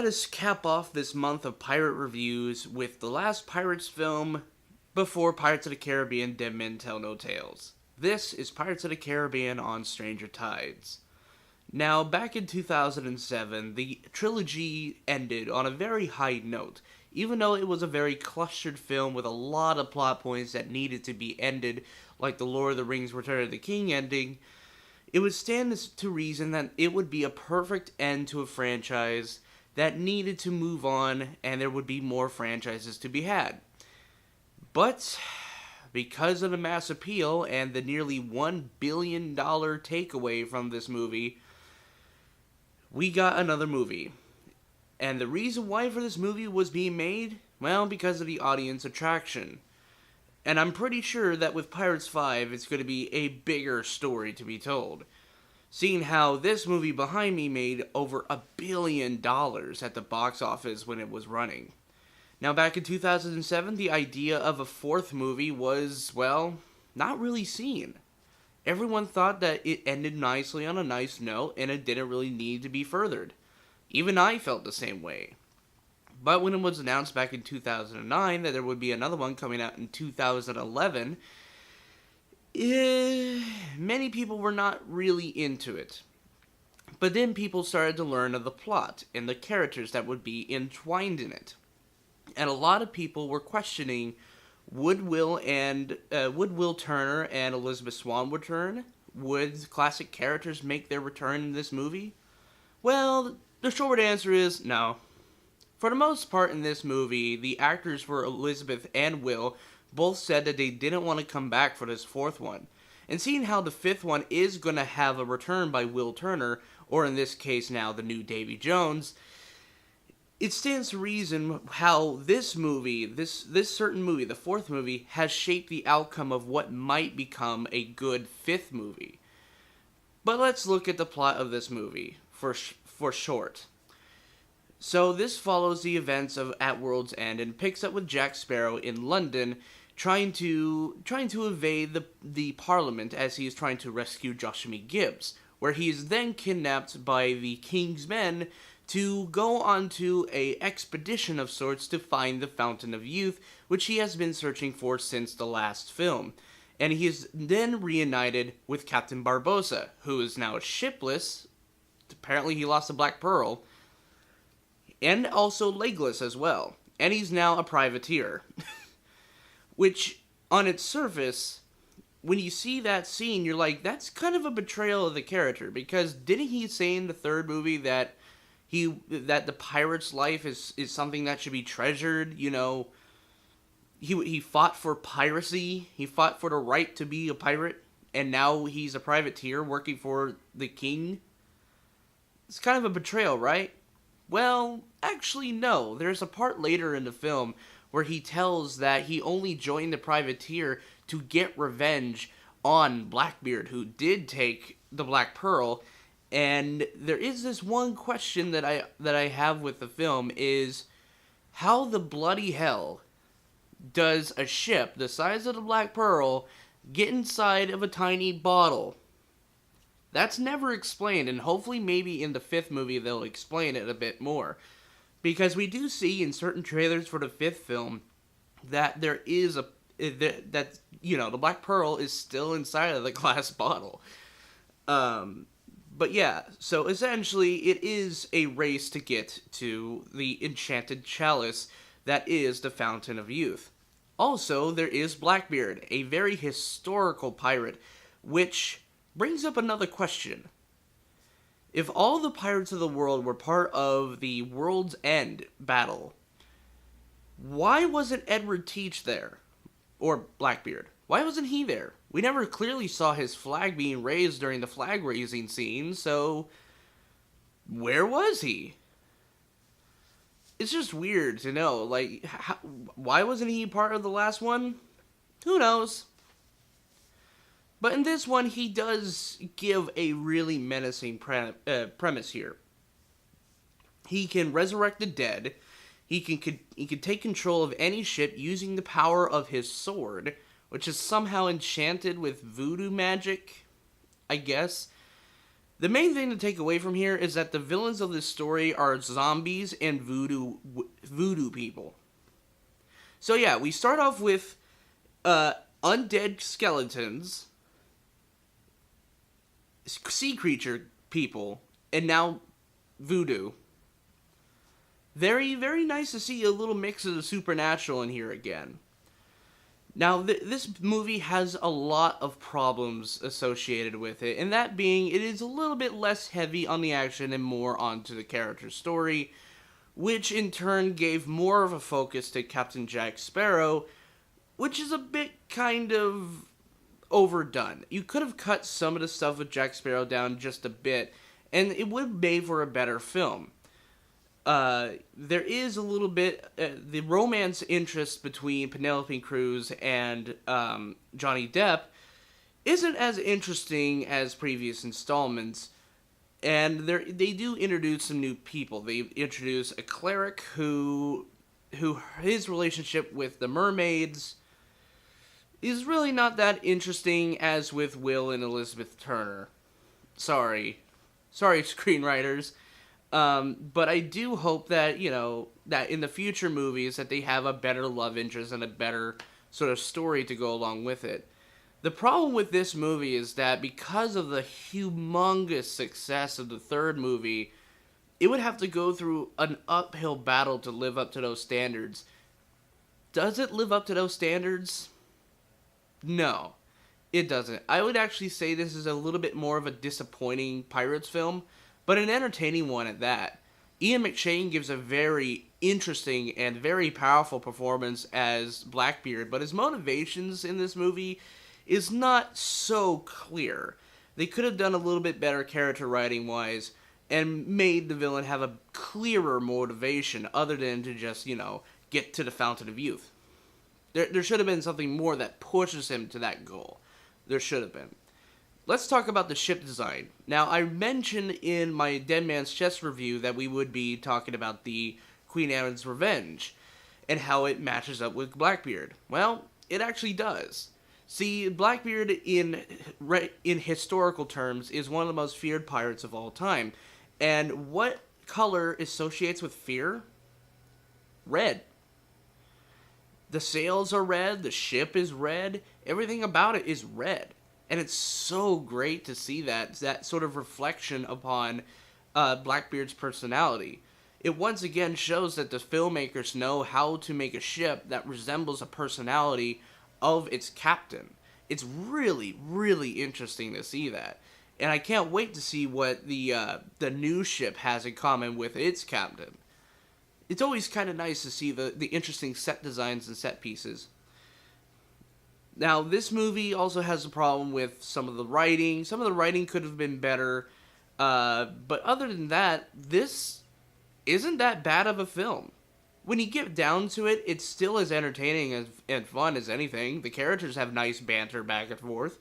let us cap off this month of pirate reviews with the last Pirates film before Pirates of the Caribbean Dead Men Tell No Tales. This is Pirates of the Caribbean on Stranger Tides. Now, back in 2007, the trilogy ended on a very high note, even though it was a very clustered film with a lot of plot points that needed to be ended, like the Lord of the Rings Return of the King ending. It would stand to reason that it would be a perfect end to a franchise that needed to move on, and there would be more franchises to be had. But because of the mass appeal and the nearly $1 billion takeaway from this movie, we got another movie. And the reason why for this movie was being made? Well, because of the audience attraction. And I'm pretty sure that with Pirates 5, it's going to be a bigger story to be told. Seeing how this movie behind me made over $1 billion at the box office when it was running. Now, back in 2007, the idea of a fourth movie was, well, not really seen. Everyone thought that it ended nicely on a nice note, and it didn't really need to be furthered. Even I felt the same way. But when it was announced back in 2009 that there would be another one coming out in 2011, many people were not really into it. But then people started to learn of the plot and the characters that would be entwined in it. And a lot of people were questioning, would Will Turner and Elizabeth Swann return? Would classic characters make their return in this movie? Well, the short answer is no. For the most part in this movie, the actors for Elizabeth and Will both said that they didn't want to come back for this fourth one. And seeing how the fifth one is going to have a return by Will Turner, or in this case now the new Davy Jones, it stands to reason how this movie, this certain movie, the fourth movie, has shaped the outcome of what might become a good fifth movie. But let's look at the plot of this movie, for short. So this follows the events of At World's End and picks up with Jack Sparrow in London, trying to evade the Parliament as he is trying to rescue Joshua Gibbs, where he is then kidnapped by the King's men to go onto a expedition of sorts to find the Fountain of Youth, which he has been searching for since the last film. And he is then reunited with Captain Barbossa, who is now shipless. Apparently he lost the Black Pearl. And also legless as well. And he's now a privateer. Which, on its surface, when you see that scene, you're like, that's kind of a betrayal of the character. Because didn't he say in the third movie that the pirate's life is something that should be treasured? You know, he fought for piracy. He fought for the right to be a pirate. And now he's a privateer working for the king. It's kind of a betrayal, right? Well, actually no. There's a part later in the film where he tells that he only joined the privateer to get revenge on Blackbeard, who did take the Black Pearl. And there is this one question that I have with the film is, how the bloody hell does a ship the size of the Black Pearl get inside of a tiny bottle? That's never explained, and hopefully maybe in the fifth movie they'll explain it a bit more. Because we do see in certain trailers for the fifth film that there is the Black Pearl is still inside of the glass bottle. But yeah, so essentially it is a race to get to the enchanted chalice that is the Fountain of Youth. Also, there is Blackbeard, a very historical pirate, which brings up another question. If all the pirates of the world were part of the World's End battle, why wasn't Edward Teach there? Or Blackbeard? Why wasn't he there? We never clearly saw his flag being raised during the flag raising scene, so where was he? It's just weird to know, like, why wasn't he part of the last one? Who knows? But in this one, he does give a really menacing premise here. He can resurrect the dead. He can take control of any ship using the power of his sword, which is somehow enchanted with voodoo magic, I guess. The main thing to take away from here is that the villains of this story are zombies and voodoo people. So yeah, we start off with undead skeletons, sea creature people, and now voodoo. Very, very nice to see a little mix of the supernatural in here again. Now, this movie has a lot of problems associated with it, and that being, it is a little bit less heavy on the action and more onto the character story, which in turn gave more of a focus to Captain Jack Sparrow, which is a bit kind of overdone. You could have cut some of the stuff with Jack Sparrow down just a bit, and it would have made for a better film. There is a little bit, the romance interest between Penelope Cruz and Johnny Depp isn't as interesting as previous installments, and they do introduce some new people. They introduce a cleric who his relationship with the mermaids is really not that interesting as with Will and Elizabeth Turner. Sorry, screenwriters. But I do hope that, that in the future movies that they have a better love interest and a better sort of story to go along with it. The problem with this movie is that because of the humongous success of the third movie, it would have to go through an uphill battle to live up to those standards. Does it live up to those standards? No, it doesn't. I would actually say this is a little bit more of a disappointing Pirates film, but an entertaining one at that. Ian McShane gives a very interesting and very powerful performance as Blackbeard, but his motivations in this movie is not so clear. They could have done a little bit better character writing wise and made the villain have a clearer motivation other than to just, get to the Fountain of Youth. There should have been something more that pushes him to that goal. There should have been. Let's talk about the ship design. Now, I mentioned in my Dead Man's Chest review that we would be talking about the Queen Anne's Revenge and how it matches up with Blackbeard. Well, it actually does. See, Blackbeard in historical terms is one of the most feared pirates of all time. And what color associates with fear? Red. The sails are red, the ship is red, everything about it is red. And it's so great to see that sort of reflection upon Blackbeard's personality. It once again shows that the filmmakers know how to make a ship that resembles a personality of its captain. It's really, really interesting to see that. And I can't wait to see what the new ship has in common with its captain. It's always kind of nice to see the interesting set designs and set pieces. Now, this movie also has a problem with some of the writing. Some of the writing could have been better. But other than that, this isn't that bad of a film. When you get down to it, it's still as entertaining and fun as anything. The characters have nice banter back and forth.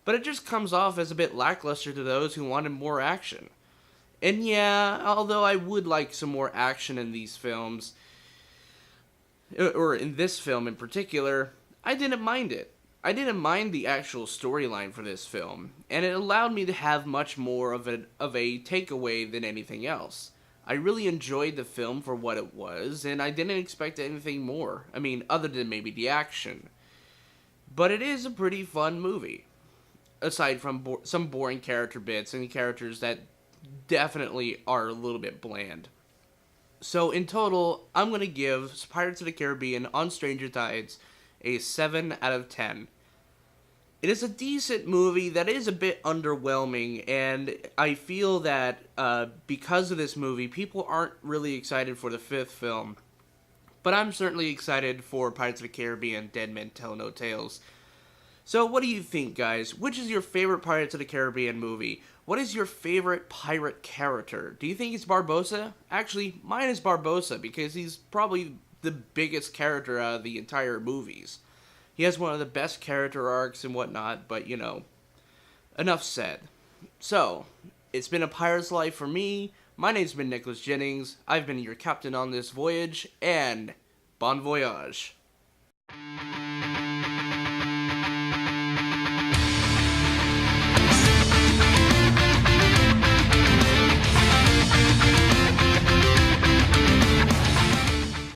But it just comes off as a bit lackluster to those who wanted more action. And yeah, although I would like some more action in these films, or in this film in particular, I didn't mind it. I didn't mind the actual storyline for this film, and it allowed me to have much more of a takeaway than anything else. I really enjoyed the film for what it was, and I didn't expect anything more. I mean, other than maybe the action. But it is a pretty fun movie, aside from some boring character bits and characters that definitely are a little bit bland. So in total, I'm going to give Pirates of the Caribbean on Stranger Tides a 7 out of 10. It is a decent movie that is a bit underwhelming, and I feel that because of this movie, people aren't really excited for the fifth film. But I'm certainly excited for Pirates of the Caribbean Dead Men Tell No Tales. So what do you think, guys? Which is your favorite Pirates of the Caribbean movie? What is your favorite pirate character? Do you think it's Barbossa? Actually, mine is Barbossa, because he's probably the biggest character out of the entire movies. He has one of the best character arcs and whatnot, but, enough said. So, it's been a pirate's life for me. My name's been Nicholas Jennings. I've been your captain on this voyage, and bon voyage.